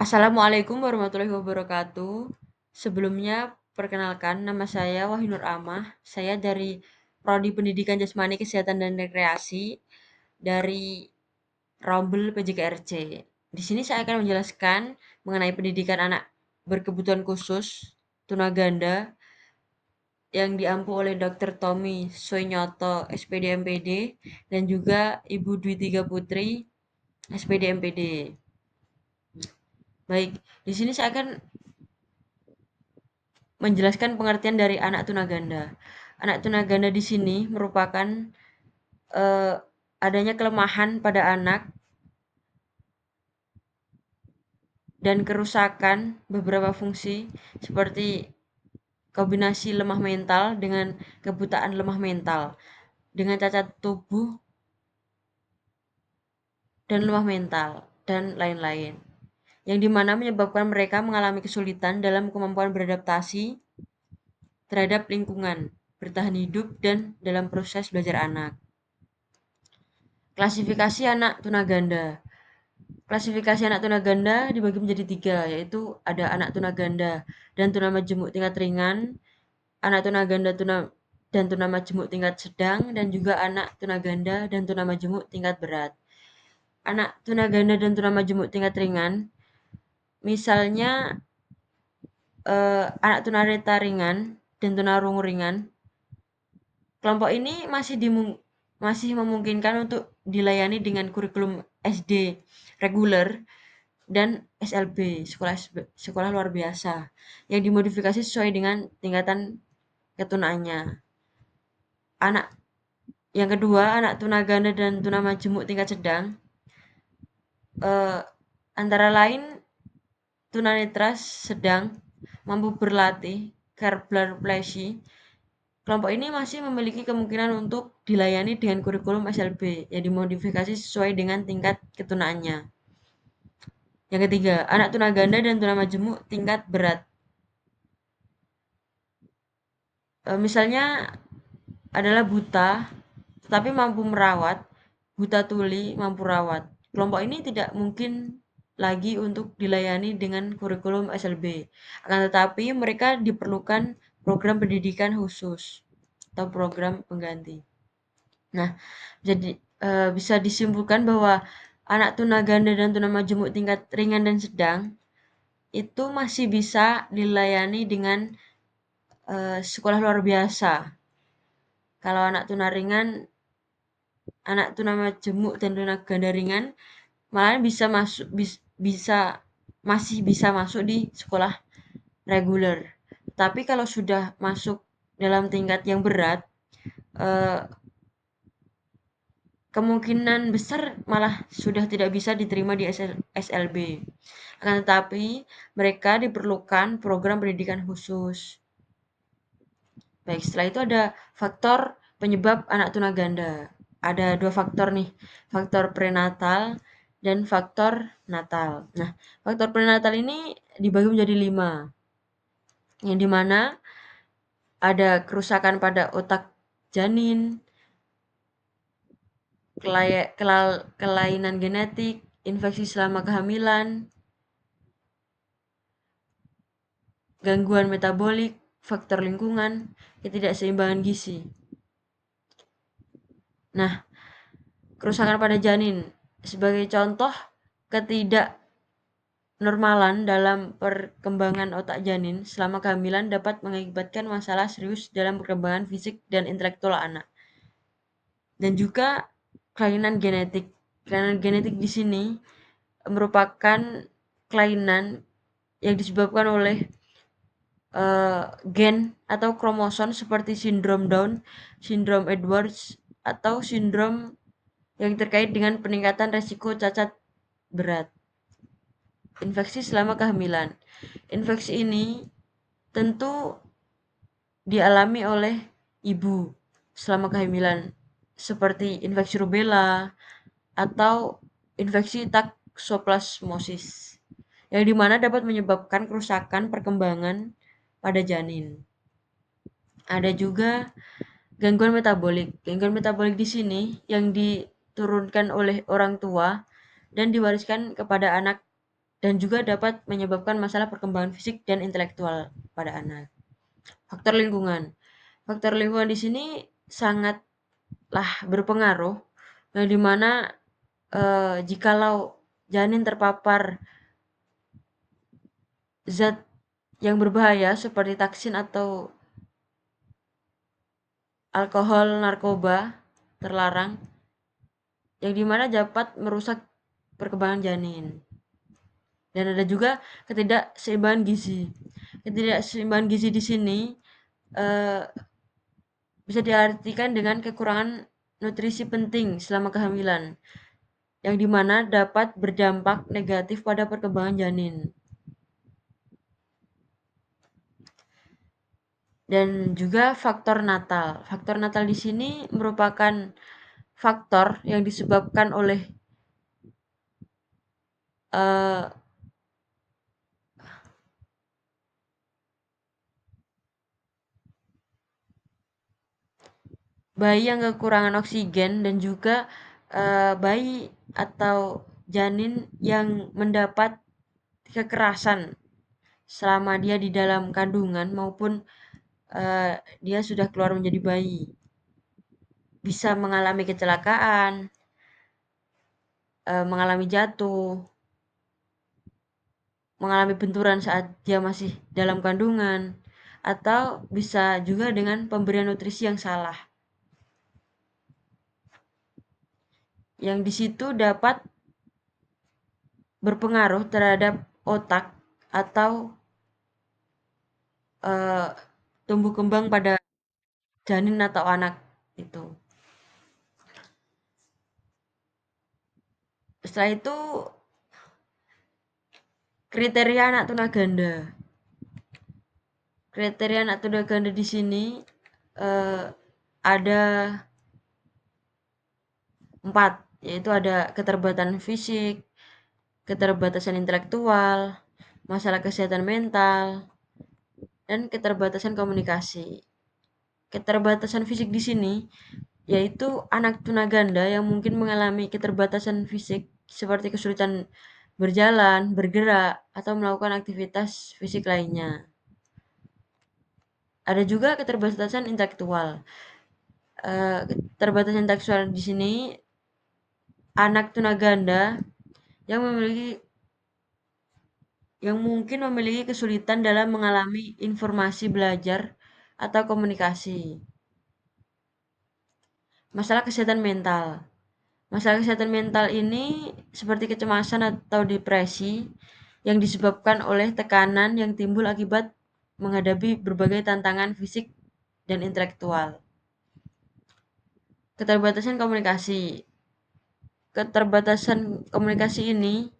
Assalamualaikum warahmatullahi wabarakatuh. Sebelumnya, perkenalkan nama saya Wahinur Amah. Saya dari Prodi Pendidikan Jasmani Kesehatan dan Rekreasi dari Rombel PJKRC. Di sini saya akan menjelaskan mengenai pendidikan anak berkebutuhan khusus tunaganda yang diampu oleh Dr. Tommy Soinyoto, SPD MPD, dan juga Ibu Dwi Tiga Putri, SPD MPD. Baik, di sini saya akan menjelaskan pengertian dari anak tunaganda. Anak tunaganda di sini merupakan eh, adanya kelemahan pada anak dan kerusakan beberapa fungsi seperti kombinasi lemah mental dengan kebutaan lemah mental, dengan cacat tubuh dan lemah mental, dan lain-lain. Yang dimana menyebabkan mereka mengalami kesulitan dalam kemampuan beradaptasi terhadap lingkungan, bertahan hidup, dan dalam proses belajar anak. Klasifikasi anak tunaganda. Klasifikasi anak tunaganda dibagi menjadi tiga, yaitu ada anak tunaganda dan tunamajemuk tingkat ringan, anak tunaganda dan tunamajemuk tingkat sedang, dan juga anak tunaganda dan tunamajemuk tingkat berat. Anak tunaganda dan tunamajemuk tingkat ringan, misalnya anak tunareta ringan dan tunarungu ringan. Kelompok ini masih memungkinkan untuk dilayani dengan kurikulum SD reguler dan SLB, sekolah luar biasa, yang dimodifikasi sesuai dengan tingkatan ketunaannya. Anak yang kedua, anak tunaganda dan tunamajemuk tingkat sedang, eh, antara lain tunanetra sedang, mampu berlatih, Kerbler-Plessy. Kelompok ini masih memiliki kemungkinan untuk dilayani dengan kurikulum SLB yang dimodifikasi sesuai dengan tingkat ketunaannya. Yang ketiga, anak tunaganda dan tunamajemuk tingkat berat. Misalnya adalah buta tetapi mampu merawat, buta tuli mampu rawat. Kelompok ini tidak mungkin lagi untuk dilayani dengan kurikulum SLB. Akan tetapi mereka diperlukan program pendidikan khusus atau program pengganti. Nah, jadi bisa disimpulkan bahwa anak tunaganda dan tunamajemuk tingkat ringan dan sedang itu masih bisa dilayani dengan sekolah luar biasa. Kalau anak tunaringan, anak tunamajemuk dan tunaganda ringan malah masih bisa masuk di sekolah reguler. Tapi kalau sudah masuk dalam tingkat yang berat, eh, kemungkinan besar malah sudah tidak bisa diterima di SLB. Akan tetapi mereka diperlukan program pendidikan khusus. Baik, setelah itu ada faktor penyebab anak tunaganda. Ada dua faktor nih, faktor prenatal dan faktor natal. Nah, faktor prenatal ini dibagi menjadi 5, yang dimana ada kerusakan pada otak janin, kelainan genetik, infeksi selama kehamilan, gangguan metabolik, faktor lingkungan, ketidakseimbangan gizi. Nah, kerusakan pada janin sebagai contoh ketidaknormalan dalam perkembangan otak janin selama kehamilan dapat mengakibatkan masalah serius dalam perkembangan fisik dan intelektual anak. Dan juga kelainan genetik. Kelainan genetik di sini merupakan kelainan yang disebabkan oleh gen atau kromosom seperti sindrom Down, sindrom Edwards, atau sindrom yang terkait dengan peningkatan resiko cacat berat. Infeksi selama kehamilan. Infeksi ini tentu dialami oleh ibu selama kehamilan, seperti infeksi rubella atau infeksi toxoplasmosis, yang dimana dapat menyebabkan kerusakan perkembangan pada janin. Ada juga gangguan metabolik. Gangguan metabolik di sini yang diturunkan oleh orang tua dan diwariskan kepada anak dan juga dapat menyebabkan masalah perkembangan fisik dan intelektual pada anak. Faktor lingkungan. Faktor lingkungan di sini sangatlah berpengaruh, yang dimana jikalau janin terpapar zat yang berbahaya seperti taksin atau alkohol, narkoba terlarang, yang dimana dapat merusak perkembangan janin. Dan ada juga ketidakseimbangan gizi. Ketidakseimbangan gizi di sini eh, bisa diartikan dengan kekurangan nutrisi penting selama kehamilan, yang dimana dapat berdampak negatif pada perkembangan janin. Dan juga faktor natal. Faktor natal di sini merupakan faktor yang disebabkan oleh uh, bayi yang kekurangan oksigen dan juga bayi atau janin yang mendapat kekerasan selama dia di dalam kandungan maupun dia sudah keluar menjadi bayi. Bisa mengalami kecelakaan, mengalami jatuh, mengalami benturan saat dia masih dalam kandungan, atau bisa juga dengan pemberian nutrisi yang salah. Yang di situ dapat berpengaruh terhadap otak atau uh, tumbuh kembang pada janin atau anak itu. Setelah itu kriteria anak tuna ganda. Kriteria anak tuna ganda di sini ada 4, yaitu ada keterbatasan fisik, keterbatasan intelektual, masalah kesehatan mental, dan keterbatasan komunikasi. Keterbatasan fisik di sini yaitu anak tuna ganda yang mungkin mengalami keterbatasan fisik seperti kesulitan berjalan, bergerak, atau melakukan aktivitas fisik lainnya. Ada juga keterbatasan intelektual. Keterbatasan intelektual di sini anak tuna ganda yang mungkin memiliki kesulitan dalam mengalami informasi belajar atau komunikasi. Masalah kesehatan mental. Masalah kesehatan mental ini seperti kecemasan atau depresi yang disebabkan oleh tekanan yang timbul akibat menghadapi berbagai tantangan fisik dan intelektual. Keterbatasan komunikasi. Keterbatasan komunikasi ini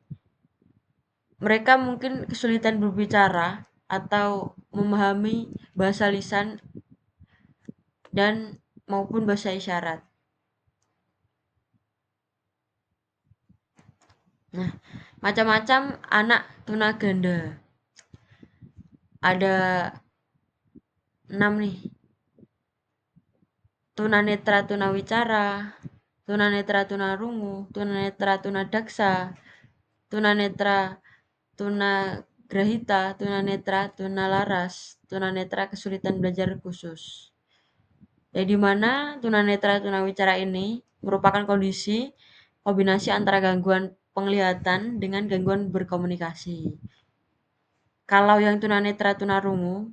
mereka mungkin kesulitan berbicara atau memahami bahasa lisan dan maupun bahasa isyarat. Nah, macam-macam anak tuna ganda. Ada 6 nih. Tunanetra tunawicara, tunanetra tunarungu, tunanetra tunadaksa, tunanetra tunagrahita, tunanetra tunalaras, tunanetra kesulitan belajar khusus. Yang dimana tunanetra tunawicara ini merupakan kondisi kombinasi antara gangguan penglihatan dengan gangguan berkomunikasi. Kalau yang tunanetra tunarungu,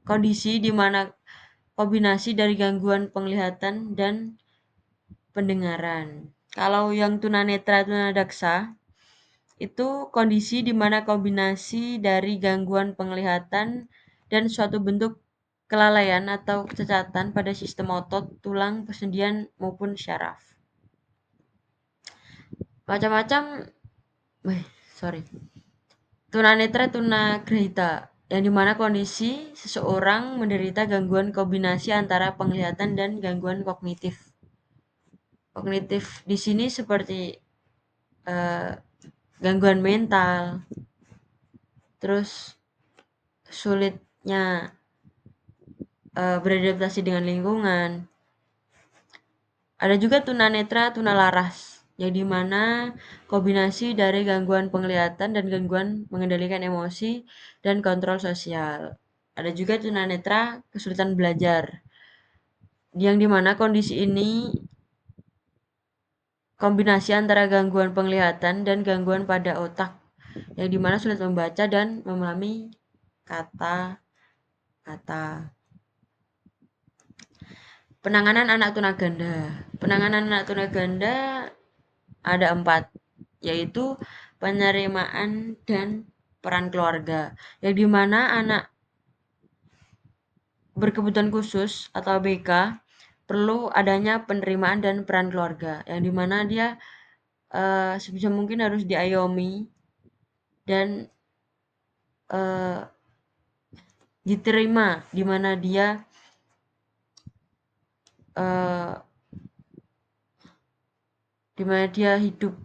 kondisi di mana kombinasi dari gangguan penglihatan dan pendengaran. Kalau yang tunanetra tunadaksa, itu kondisi di mana kombinasi dari gangguan penglihatan dan suatu bentuk kelalaian atau kecacatan pada sistem otot, tulang, persendian, maupun syaraf. Macam-macam, sorry. Tunanetra tunagrahita, yang dimana kondisi seseorang menderita gangguan kombinasi antara penglihatan dan gangguan kognitif. Kognitif di sini seperti gangguan mental, terus sulitnya beradaptasi dengan lingkungan. Ada juga tunanetra tunalaras. yang dimana kombinasi dari gangguan penglihatan dan gangguan mengendalikan emosi dan kontrol sosial. Ada juga tunanetra kesulitan belajar, yang dimana kondisi ini kombinasi antara gangguan penglihatan dan gangguan pada otak, yang dimana sulit membaca dan memahami kata-kata. Penanganan anak tunaganda. Penanganan anak tunaganda ada 4, yaitu penerimaan dan peran keluarga, yang dimana anak berkebutuhan khusus atau ABK perlu adanya penerimaan dan peran keluarga, yang dimana dia sebisa mungkin harus diayomi dan diterima, dimana dia hidup,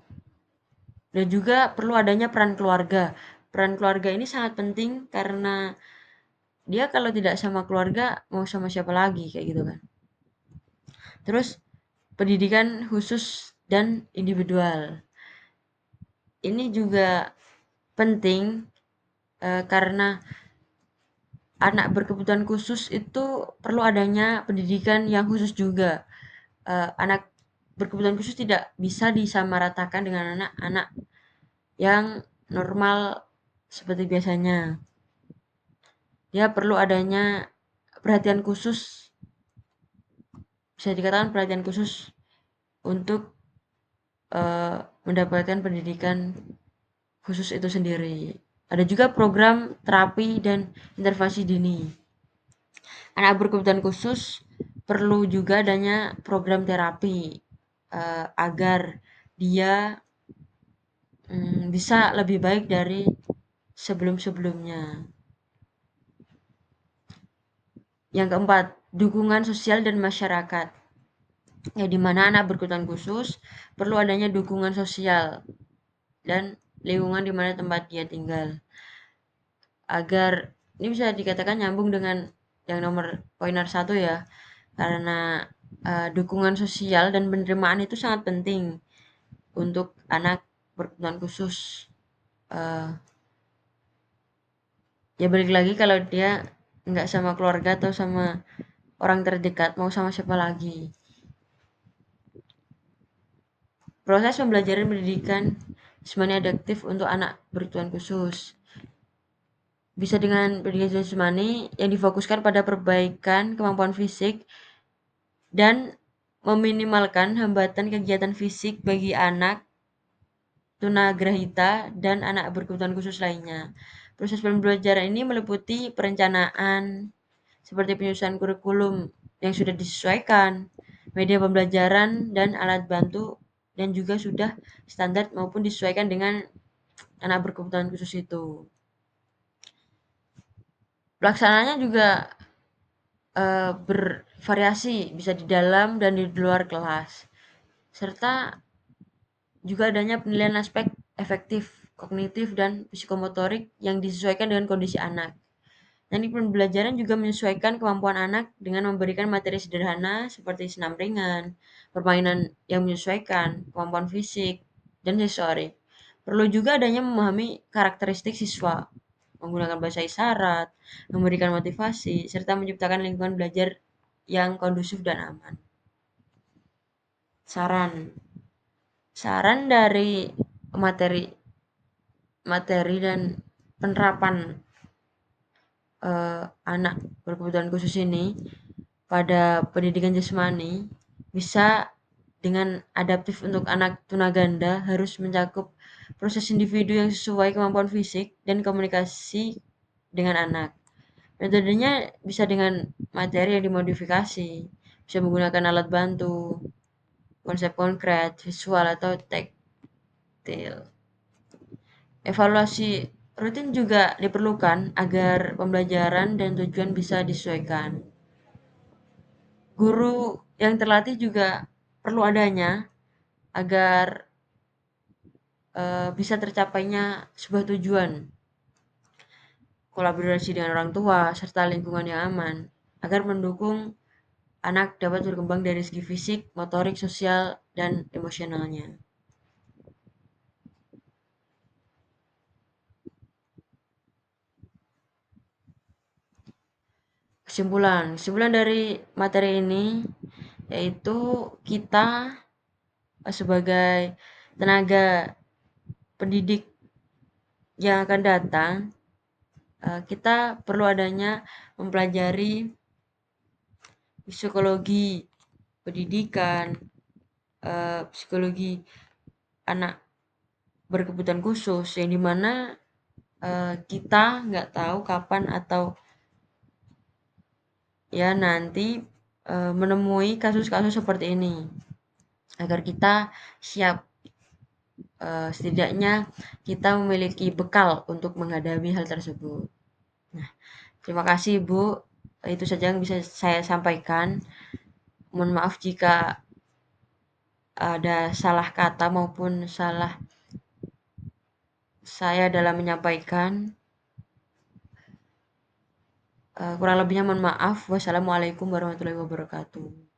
dan juga perlu adanya peran keluarga. Peran keluarga ini sangat penting karena dia kalau tidak sama keluarga mau sama siapa lagi, kayak gitu kan. Terus pendidikan khusus dan individual ini juga penting karena anak berkebutuhan khusus itu perlu adanya pendidikan yang khusus juga. Anak berkebutuhan khusus tidak bisa disamaratakan dengan anak-anak yang normal seperti biasanya. Dia perlu adanya perhatian khusus, bisa dikatakan perhatian khusus untuk mendapatkan pendidikan khusus itu sendiri. Ada juga program terapi dan intervensi dini. Anak berkebutuhan khusus perlu juga adanya program terapi agar dia bisa lebih baik dari sebelum-sebelumnya. Yang keempat, dukungan sosial dan masyarakat. Ya, di mana anak berkebutuhan khusus perlu adanya dukungan sosial dan lingkungan di mana tempat dia tinggal. Agar ini bisa dikatakan nyambung dengan yang nomor poiner 1 ya. Karena dukungan sosial dan penerimaan itu sangat penting untuk anak berkebutuhan khusus. Ya balik lagi, kalau dia nggak sama keluarga atau sama orang terdekat, mau sama siapa lagi. Proses pembelajaran pendidikan jasmani adaptif untuk anak berkebutuhan khusus bisa dengan pendidikan jasmani yang difokuskan pada perbaikan kemampuan fisik dan meminimalkan hambatan kegiatan fisik bagi anak tunagrahita dan anak berkebutuhan khusus lainnya. Proses pembelajaran ini meliputi perencanaan seperti penyusunan kurikulum yang sudah disesuaikan, media pembelajaran dan alat bantu, dan juga sudah standar maupun disesuaikan dengan anak berkebutuhan khusus itu. Pelaksanaannya juga bervariasi, bisa di dalam dan di luar kelas, serta juga adanya penilaian aspek efektif, kognitif, dan psikomotorik yang disesuaikan dengan kondisi anak. Teknik pembelajaran juga menyesuaikan kemampuan anak dengan memberikan materi sederhana seperti senam ringan, permainan yang menyesuaikan kemampuan fisik, dan sensorik. Perlu juga adanya memahami karakteristik siswa, menggunakan bahasa isyarat, memberikan motivasi, serta menciptakan lingkungan belajar yang kondusif dan aman. Saran dari materi dan penerapan anak berkebutuhan khusus ini pada pendidikan jasmani bisa dengan adaptif. Untuk anak tunaganda harus mencakup proses individu yang sesuai kemampuan fisik dan komunikasi dengan anak. Metodenya bisa dengan materi yang dimodifikasi, bisa menggunakan alat bantu, konsep konkret, visual, atau taktil. Evaluasi rutin juga diperlukan agar pembelajaran dan tujuan bisa disesuaikan. Guru yang terlatih juga perlu adanya agar bisa tercapainya sebuah tujuan. Kolaborasi dengan orang tua serta lingkungan yang aman agar mendukung anak dapat berkembang dari segi fisik, motorik, sosial, dan emosionalnya. Kesimpulan dari materi ini yaitu kita sebagai tenaga pendidik yang akan datang, kita perlu adanya mempelajari psikologi pendidikan, psikologi anak berkebutuhan khusus, yang dimana kita nggak tahu kapan atau ya nanti menemui kasus-kasus seperti ini, agar kita siap, setidaknya kita memiliki bekal untuk menghadapi hal tersebut. Nah, terima kasih Ibu, itu saja yang bisa saya sampaikan. Mohon maaf jika ada salah kata maupun salah saya dalam menyampaikan. Kurang lebihnya mohon maaf. Wassalamualaikum warahmatullahi wabarakatuh.